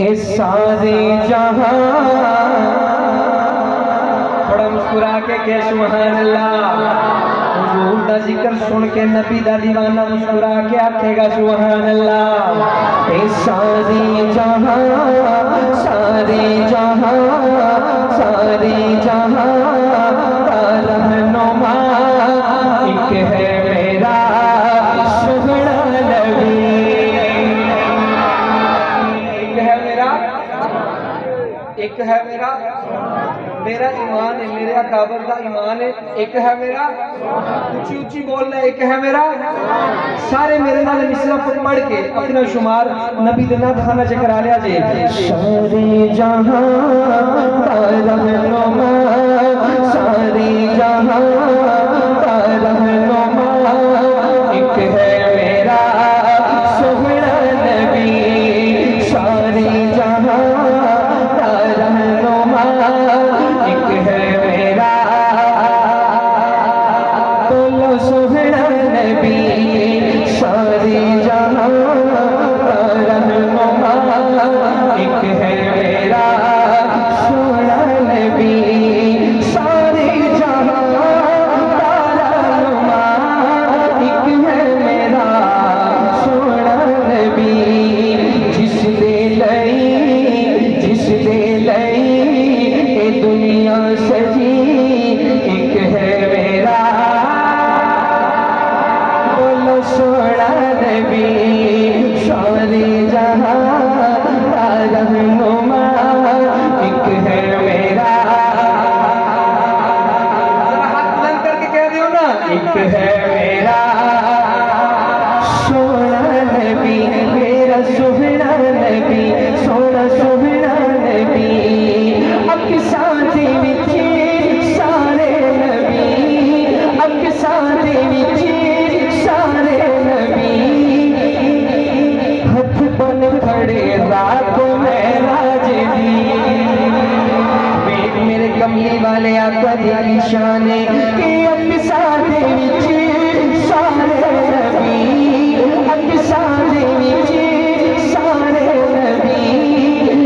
इस सारे जहां थोड़ा मुस्कुरा के कह सुभान अल्लाह। हुजूर दा जिक्र सुन के नबी दा दीवाना मुस्कुरा के आखेगा सुभान अल्लाह। इस सारे जहां सारे जहां सारे जहां का रहनुमा एक है मेरा सुहना नबी। एक है मेरा मेरा ईमान है, मेरे अकाबर का ईमान है। एक है मेरा ऊंची ऊंची बोलना, एक है मेरा। सारे मेरे नाल मिसरा पढ़ के अपना शुमार नबी दे नाम खाना च करा लिया जे। सारे जहां का रहनुमा सारे जहां का रहनुमा एक है मेरा सुहना नबी। सारे जहां एक है मेरा बोलो सुहना नबी। सारे जहां रहनुमा एक है मेरा सुहना नबी। सारे जहां रहनुमा एक है मेरा सुहना नबी। जिस दे लई दुनिया सजी एक है मेरा बोलो सोना नबी। सारे जहां का रहनुमा एक है मेरा। हाथ बुलंद करके कह दियो ना, एक है मेरा सोना नबी मेरा सुहना नबी सोना सुहना नबी। मेरे कमली वाले आका दी निशान के अकसारे विच सारे नबी अकसारे विच सारे नबी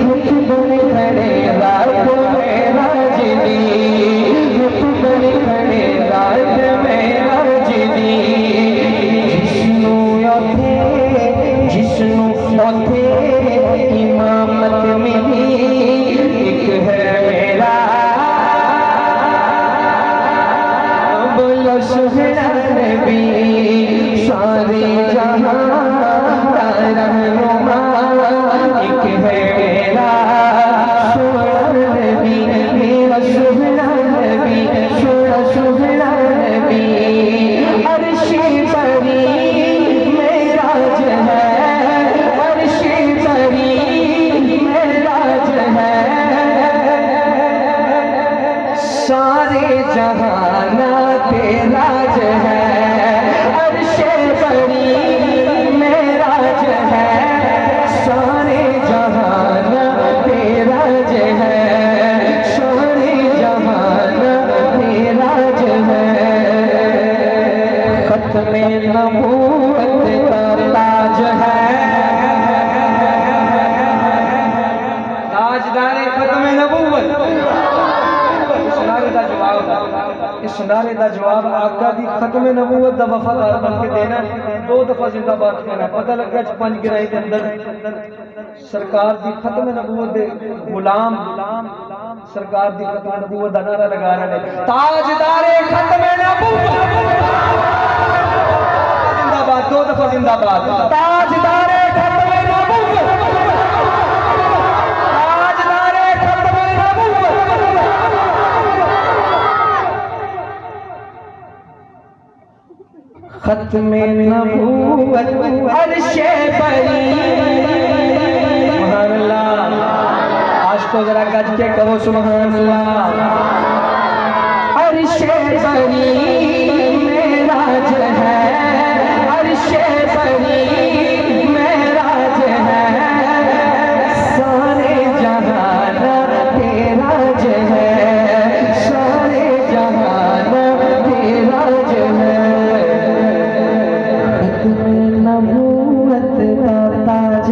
रुख बन खड़े रात में राजदी रुख बन खड़े रात में राजदी। जिसनू ओथे इमामत मिली एक है मेरा बोलो सुहना नबी। सारे जहां का रहनुमा एक है मेरा सुहना नबी मेरा सुहना नबी सोना सुहना नबी। अर्शे परी मेरा है अर्शे परी मेरा है। सारे जहाना तेरा है अर्शे परी मेरा है। सारे जहाना तेरा है सारे जहाना तेरा है। खत्मे नबूवत का ताज है ताजदारे खत्मे नबूवत। इस नारे का जवाब आका दी खत्मे नबूवत दा वफादार बन के देना। 2 दफा जिंदाबाद कहना। पता लगा 5 गिराई के अंदर सरकार दी खत्मे नबूवत दे गुलाम सरकार दी खत्मे नबूवत दा नारा लगा रहे हैं। ताजदारे खत्मे नबूवत जिंदाबाद। 2 दफा जिंदाबाद। ताजदारे खत्मे नबूवत ताजदारे खत्मे नबूवत। खत्मे नबूवत अर्शे परी सुभान अल्लाह। आज को जरा गज के कहो सुभान अल्लाह। अर्शे परी मेरा है अर्शे परी मेरा है। सारे जहान तेरा है सारे जहान तेरा है। नबूवत का ताज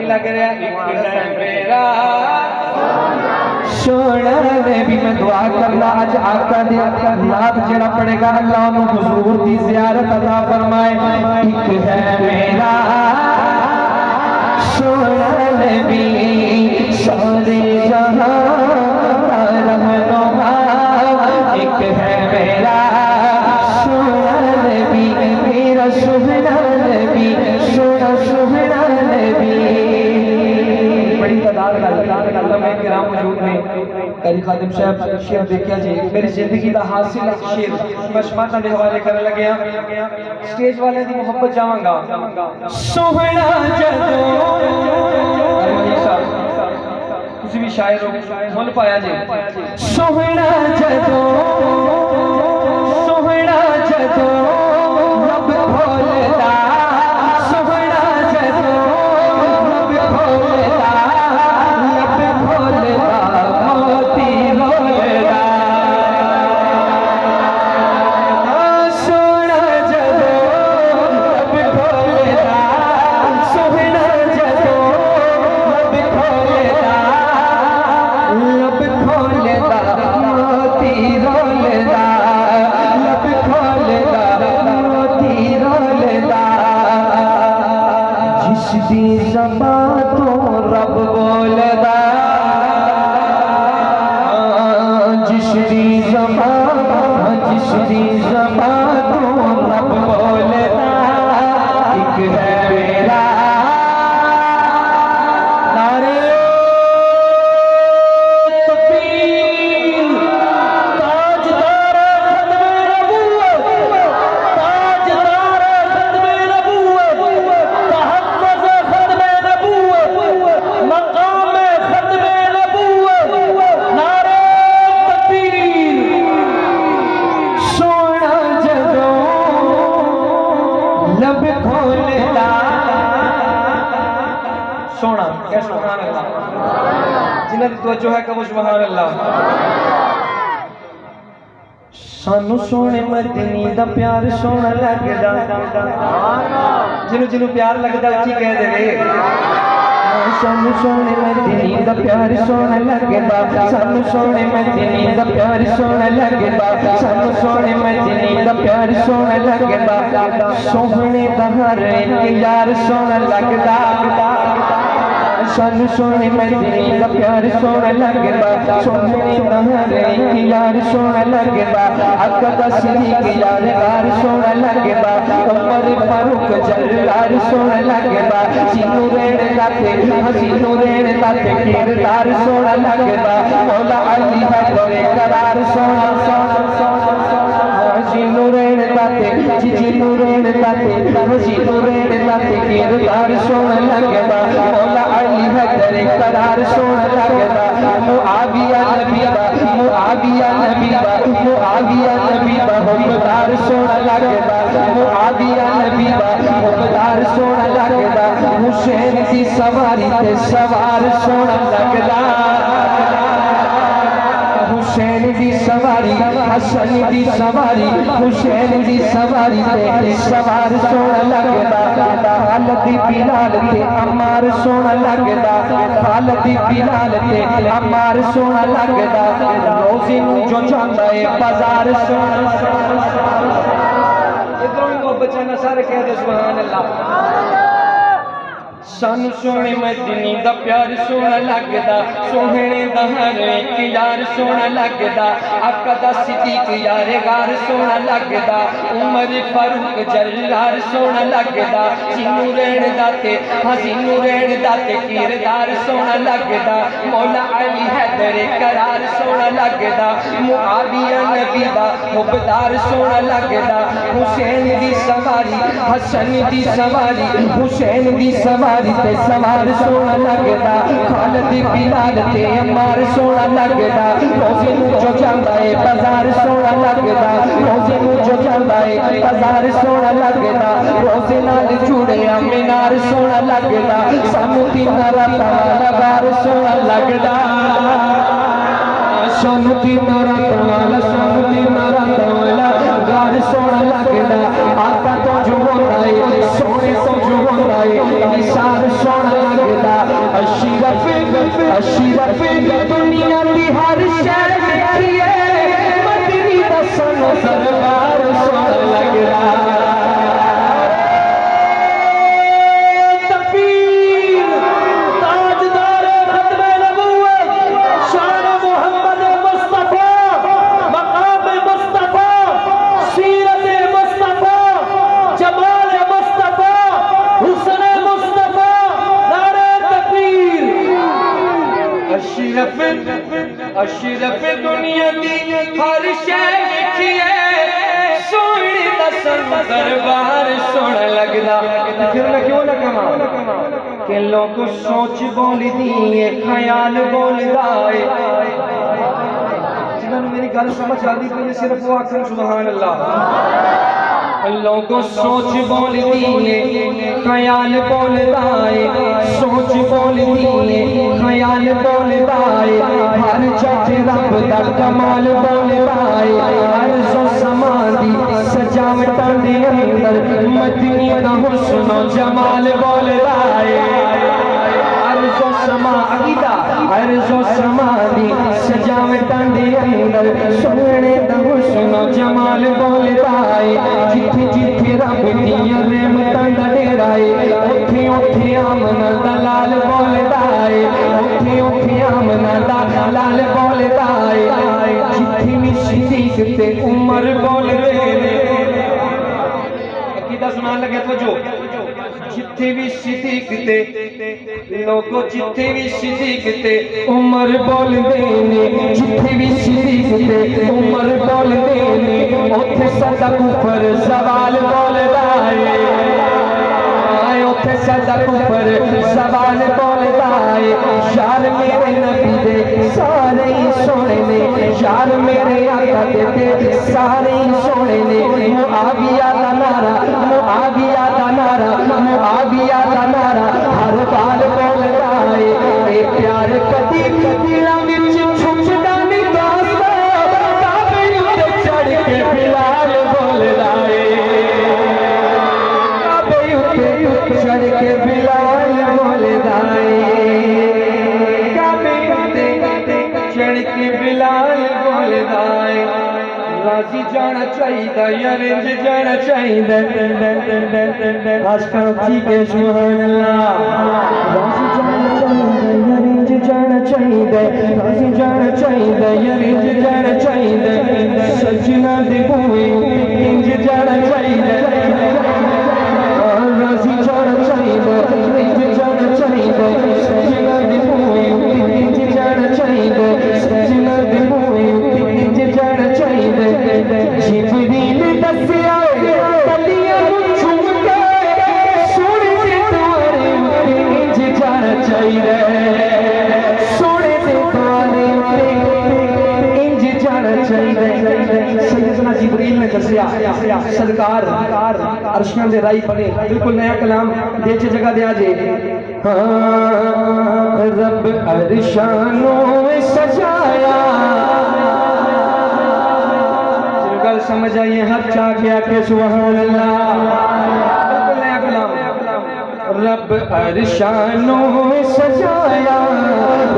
लग रहा एक है मेरा सोना नबी। मैं दुआ करना अज आका दे नात जेड़ा पड़ेगा अल्लाह नु हुजूर दी ज़ियारत अता फरमाए। एक है मेरा सोना नबी सारे जहां का रहनुमा। एक है मेरा सोना नबी मेरा सुबना नबी सोना सुबना नबी। बड़ी तादाद में किराम मौजूद ने। करी खादिम साहब शेर देखिया जी मेरी जिंदगी का हासिल शेर मशमाता के हवाले करने लगे स्टेज वाले की मोहब्बत चाहांगा। सोहना तुसी भी शायर हो मुल पाया जी। सोहना जदों सोहना जदों रब खोलदा सोहना जदों रब खोलदा रब खोलदा मोती रोलदा। सोहना जदों रब खोलदा सोहना जदों रब खोलदा लब खोलदा मोती रोलदा लब खोलदा मोती रोलदा। जिसदी ज़बान तो रब बोलदा जिसदी ज़बान तो रब बोलदा। एक है मेरा नारे लब खोलदा सोना क्या सुभान अल्लाह। जिन्हां दी तवज्जो है कहो सुभान अल्लाह। सानू सोने मदनी दा प्यार सोना लगदा जिन्हों जिन्हों प्यार लगदा उची कह देवे। सानू सोने मदनी दा प्यार सोना लगदा सानू सोने मदनी दा प्यार सोना लगदा सानू सोने मदनी दा प्यार सोना लगदा। सोहने दा हर एक यार सोना लगदा सानू सोने मदनी दा प्यार सोना लगदा सोहने दा हर एक यार सोना लगदा। अका दा सिद्दीक यार गार सोना लगदा उमर फारूक जल्लार सोना लगदा। सीनू रेण दाते हसीनू रेण दाते किरदार सोना लगदा। मौला अली हैदर करार सोना हसीनू रेण दाते जिनू रेण दाते हसीनू रेण दाते किरदार सोना लगदा। मौला अली हैदर करार सोना लगदा। मुआविया नबीबा मुआविया नबीबा मुआविया नबीबा हुक्मदार सोना लगदा मुआविया नबीबा हुक्मदार सोना लगदा। हुसैन दी सवारी ते सवार सोना लगदा हुसैन दी सवारी हसन दी सवारी हुसैन दी सवारी ते सवार सोना लगदा। खालिद बिलाल ते अम्मार सोना लगदा खालिद बिलाल ते अम्मार सोना लगदा। रोज़ी नूं जो चांदा है बाजार सोना। इधरों भी मोहब्बत चाहना सारे कह दे सुभान अल्लाह। सानू सोने मदनी दा प्यार सोना लगदा सोहने दा हर एक यार सोना लगदा। आका दा सिद्दीक यार गार सोना लगदा उमर फारूक जल्लार सोना लगदा। सीनू रेण दाते हसीनू रेण दाते किरदार सोना लगदा। मौला अली हैदर करार सोना लगदा। मुआविया नबीबा हुब्बदार सोना लगदा। हुसैन दी सवारी हसन दी सवारी हुसैन दी सवारी ते सवार सोना लगदा। खालिद बिलाल ते अम्मार सोना लगदा। रोज़ी नूं जो जांदा है बाजार सोना लगदा रोज़ी नूं जो जांदा है बाजार सोना लगदा। रोज़े नाल जुड़िया मीनार सोना लगदा। सानू तीन रातां वाला बार सोना लगदा सानू तीन रातां वाला सानू तीन रातां वाला गार सोना लगदा। आका तो जो होंदा है सोने तो जो होंदा है निसार सोना लगदा। अशरफ दुनिया दी हर शय देखिए मदनी दा सानू दरबार सोहना लगदा तकबीर ताजदार खत्मे नबूवत शान मोहम्मद मुस्तफा मकाम मुस्तफा सीरत मुस्तफा जमाल मुस्तफा हुस्न मुस्तफा नारे तकबीर अशरफ अशरफ दुनिया दी हर शय देखिए सोने दा सानू दरबार सोहना लगदा फिर मैं क्यों ना कहां कि लोग सोच बोलदी है ख्याल बोलदा है जिन्होंने मेरी गल समझ आती पई सिर्फ वो आखन सुभान अल्लाह लोगों सोच बोलती है ख्याल बोलता है सोच बोलती है ख्याल बोलता है हर जगह रब दा कमाल बोलता है हर सो समाधी सजावट दे अंदर मदनी दा हुस्न जमाल बोलता है हर सो समा अकीदा हर सो समाधी सजावट दे अंदर सोने दा हुस्न जमाल बोलता है जिथे जिथे रब दियां रहमतां दा डेरा है उथे उथे आमना दा लाल बोलदा है उथे उथे आमना दा लाल बोलदा है जिथे भी सिद्दीक ते उमर बोलदे ने अकीदा सुनान लगे तो जो जिथे भी सिद्दीक ते लोगो जिथे भी सिद्दीक ते उमर बोलदे ने जिथे भी सिद्दीक ते उमर बोलदे ने उथे सदा कुफर सवाल बोलदा है उथे सदा कुफर सवाल बोलदा है यार मेरे नबी दे सारे ही सोने ने यार मेरे आका दे सारे ही सोने ने मुआविया दा नारा मुआविया दा नारा मुआविया दा नारा हर बाल बोलदा है ए प्यार कदी दिलां विच छुपदा नहीं दोस्ता काबे उत्ते चढ़ के बिलाल बोलदा है काबे उत्ते चढ़ के बिलाल बोलदा है काबे उत्ते चढ़ के बिलाल बोलदा है राजी जाना चाहिए यार इंज जाना चाहिए आशका जी के सुभान अल्लाह राजी जाना चाहिए यार इंज जाना चाहिए राजी जाना चाहिए यार इंज जाना चाहिए सजना दे बूहे इंज जाना चाहिए राजी जाना चाहिए इंज जाना चाहिए सजना दे बूहे इंज जाना चाहिए सजना दे बूहे इंज जाना चाहिए जिबरील दसिया कलियां चुम के सोने दे द्वारे इंज जाना चाहिए सोने दे द्वारे इंज जाना चाहिए सैयदना जिबरील ने दसिया सरकार अर्शां दे राही बने बिल्कुल नया कलाम देच जगह दे आजे हां रब अर्शानों में सजाया गल समझ आइए हाथ चाह के आके सुभान अल्लाह बिल्कुल नया कलाम रब अर्शानों में सजाया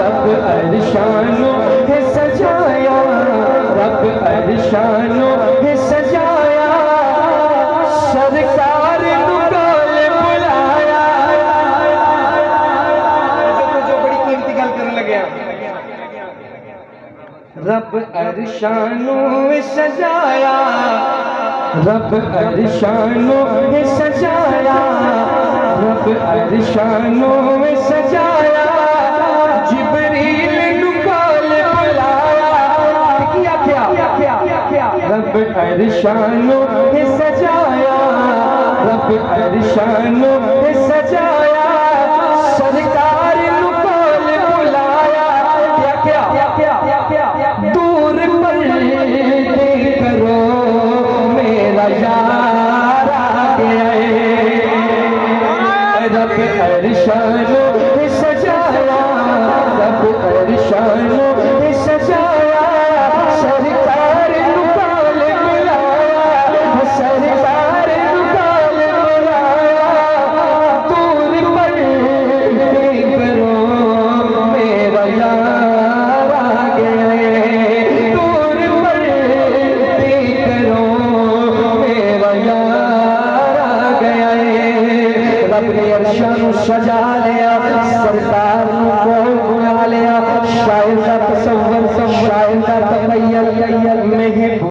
रब अर्शानों में सजाया रब अर्शानों में सजाया सरकार नुकाल बुलाया जो बड़ी कीमती गल करने लगे रब अर्शानों में सजाया रब अर्शानों में सजाया रब अर्शानों में सजाया जिबरील नुकाल बुलाया क्या रब अर्शानों में सजाया रब अर्शानों में सजाया सरकार नुकाल बुलाया क्या दूर पर करो मेरा यार आ गया रब अर्शानों में सजाया रब अर्शानों में सजाया सरकार नुकाल बुलाया सरकार नुकाल बुलाया दूर पर करो सजाए